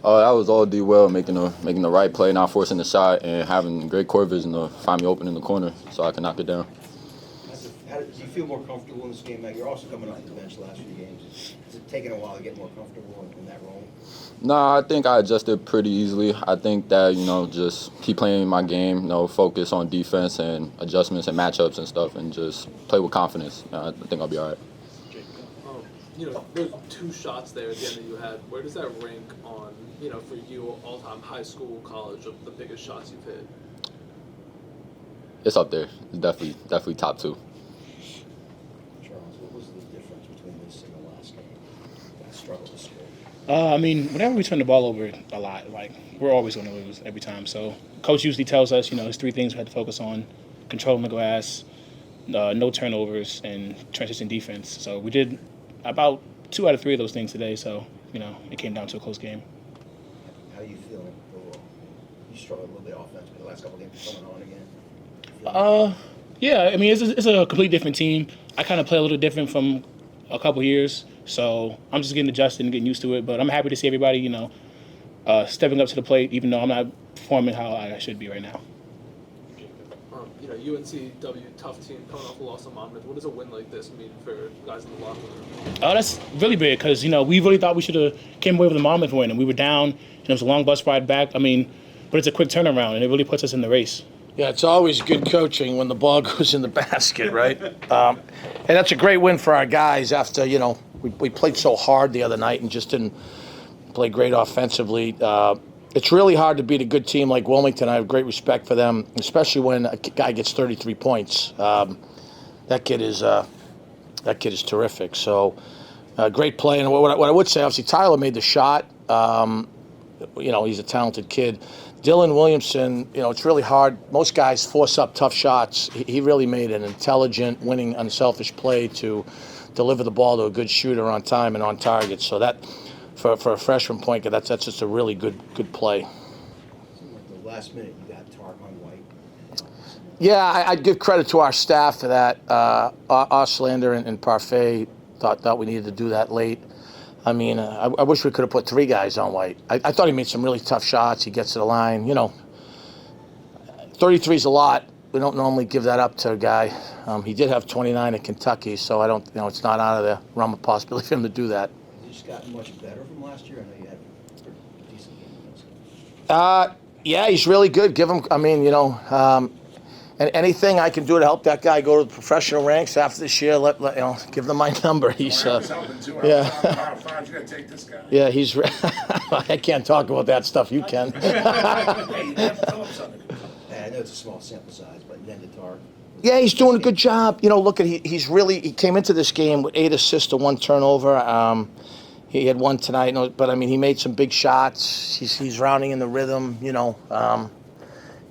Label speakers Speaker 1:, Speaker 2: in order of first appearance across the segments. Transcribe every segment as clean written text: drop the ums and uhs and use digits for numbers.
Speaker 1: Oh, that was all D well, making the right play, not forcing the shot, and having great court vision to find me open in the corner so I can knock it down.
Speaker 2: Do you feel more comfortable in this game now? You're also coming off the bench last few games. Is it taking a while to get more comfortable in that role?
Speaker 1: No, I think I adjusted pretty easily. I think that, just keep playing my game, focus on defense and adjustments and matchups and stuff, and just play with confidence. I think I'll be all right.
Speaker 3: There's 2 shots there at the end that you had. Where does that rank on, for you, all-time high school, college, of the biggest shots you've hit?
Speaker 1: It's up there. It's definitely top 2.
Speaker 2: Charles, what was the difference between this and the last game? That struggle to score.
Speaker 4: Whenever we turn the ball over a lot, we're always going to lose every time. So coach usually tells us, there's 3 things we had to focus on: controlling the glass, no turnovers, and transition defense. So we did about 2 out of 3 of those things today. So it came down to a close game.
Speaker 2: How are you feeling overall? You struggled a little bit offensively the last couple of games coming on again.
Speaker 4: Yeah, it's a completely different team. I kind of play a little different from a couple years, so I'm just getting adjusted and getting used to it. But I'm happy to see everybody, stepping up to the plate, even though I'm not performing how I should be right now.
Speaker 3: UNCW, tough team, coming off a loss to Monmouth. What does a win like this mean for guys in the locker room?
Speaker 4: That's really big because, we really thought we should have came away with a Monmouth win, and we were down, and it was a long bus ride back. But it's a quick turnaround, and it really puts us in the race.
Speaker 5: Yeah, it's always good coaching when the ball goes in the basket, right? And that's a great win for our guys after, we played so hard the other night and just didn't play great offensively. It's really hard to beat a good team like Wilmington. I have great respect for them, especially when a guy gets 33 points. That kid is terrific. So, great play. And what I would say, obviously, Tyler made the shot. He's a talented kid. Dylan Williamson, it's really hard. Most guys force up tough shots. He really made an intelligent, winning, unselfish play to deliver the ball to a good shooter on time and on target. So that, for a freshman point guard, that's just a really good play.
Speaker 2: Like the last minute, you got Tark on White.
Speaker 5: Yeah, I'd give credit to our staff for that. Oslander and Parfait thought we needed to do that late. I wish we could have put 3 guys on White. I thought he made some really tough shots. He gets to the line. 33 is a lot. We don't normally give that up to a guy. He did have 29 at Kentucky, so I don't, it's not out of the realm of possibility for him to do that.
Speaker 2: Has he just gotten much better from last year? I know you had a decent game.
Speaker 5: Yeah, he's really good. Give him, and anything I can do to help that guy go to the professional ranks after this year, give them my number. He's,
Speaker 6: yeah.
Speaker 5: You gotta take this guy. Yeah, he's. I can't talk about that stuff. You can.
Speaker 2: I know it's a small sample size, but Nenda Tark.
Speaker 5: Yeah, he's doing a good job. He came into this game with 8 assists to 1 turnover. He had 1 tonight, but he made some big shots. He's rounding in the rhythm.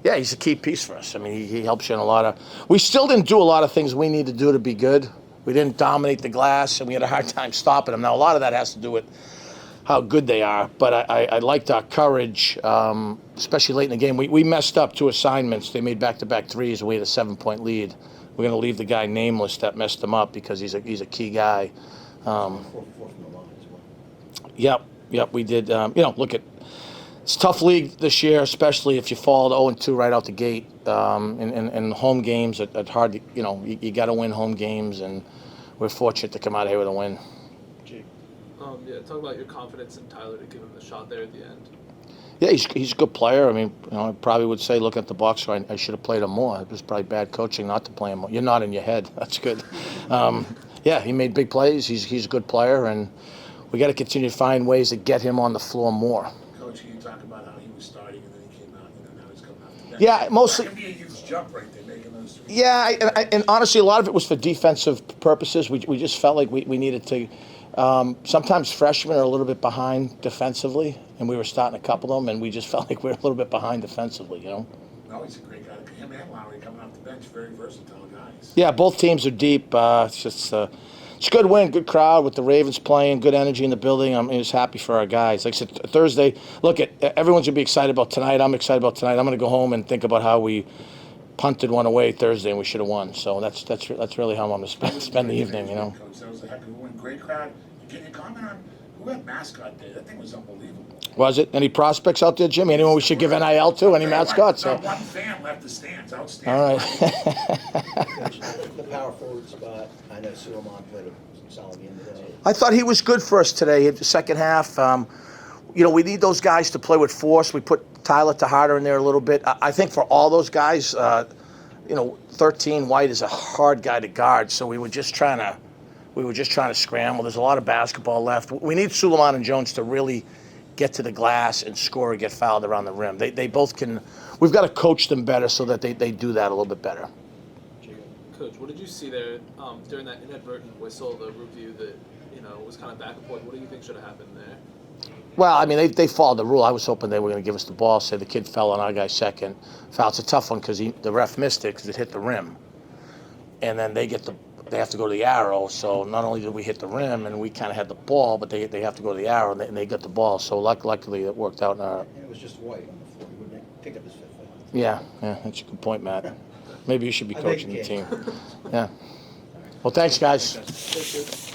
Speaker 5: Yeah, he's a key piece for us. He helps you in a lot of. We still didn't do a lot of things we need to do to be good. We didn't dominate the glass, and we had a hard time stopping them. Now, a lot of that has to do with how good they are, but I liked our courage, especially late in the game. We messed up 2 assignments. They made back-to-back threes, and we had a 7-point lead. We're going to leave the guy nameless that messed him up because he's a key guy. Yep, we did. It's a tough league this year, especially if you fall to 0-2 right out the gate. In home games, it's hard to, you got to win home games, and we're fortunate to come out of here with a win.
Speaker 3: Talk about your confidence in Tyler to give him the shot there at the end.
Speaker 5: Yeah, he's a good player. I probably would say, looking at the box score, I should have played him more. It was probably bad coaching not to play him more. You're not in your head. That's good. Yeah, he made big plays. He's a good player, and we got to continue to find ways to get him on the floor more.
Speaker 6: Coach, can you talk about how he was starting and then he came out, now he's coming out the bench?
Speaker 5: Yeah, mostly.
Speaker 6: That can be a huge jump right there, making those 3.
Speaker 5: Yeah, and honestly, a lot of it was for defensive purposes. We just felt like we needed to. Sometimes freshmen are a little bit behind defensively, and we were starting a couple of them, and we just felt like we were a little bit behind defensively,
Speaker 6: No, he's a great guy. Him and Lowry coming off the bench, very versatile guys.
Speaker 5: Yeah, both teams are deep. It's a good win, good crowd with the Ravens playing, good energy in the building. I'm just happy for our guys. Like I said, Thursday, everyone's going to be excited about tonight. I'm excited about tonight. I'm going to go home and think about how we punted one away Thursday and we should have won. So that's really how I'm going to spend the evening,
Speaker 6: Coach, that was a heck of a win. Great crowd. Can you comment on Who had mascot day? That thing was unbelievable.
Speaker 5: Was it? Any prospects out there, Jimmy? Anyone we should give NIL to? Any mascots?
Speaker 6: Not one fan left the stands. Outstanding.
Speaker 5: All right.
Speaker 2: The power forward spot, I know Suleiman played a solid game today.
Speaker 5: I thought he was good for us today in the second half. We need those guys to play with force. We put Tyler Tejada in there a little bit. I think for all those guys, 13 White is a hard guy to guard, so we were just trying to scramble. There's a lot of basketball left. We need Suleiman and Jones to really get to the glass and score or get fouled around the rim. They both can. We've got to coach them better so that they do that a little bit better.
Speaker 3: Coach, what did you see there during that inadvertent whistle, the review that was kind of back and forth? What do you think should have happened there?
Speaker 5: Well, I mean, they followed the rule. I was hoping they were going to give us the ball, say the kid fell on our guy second. Foul. It's a tough one because the ref missed it because it hit the rim. And then they have to go to the arrow. So not only did we hit the rim and we kind of had the ball, but they have to go to the arrow and they got the ball. So luckily it worked out in our.
Speaker 2: And it was just White on the floor. He wouldn't have picked up his fifth foul.
Speaker 5: Yeah, that's a good point, Matt. Maybe you should be
Speaker 2: I think
Speaker 5: coaching
Speaker 2: you
Speaker 5: the team.
Speaker 2: can.
Speaker 5: Yeah. Well, thanks, guys.
Speaker 3: Thank you.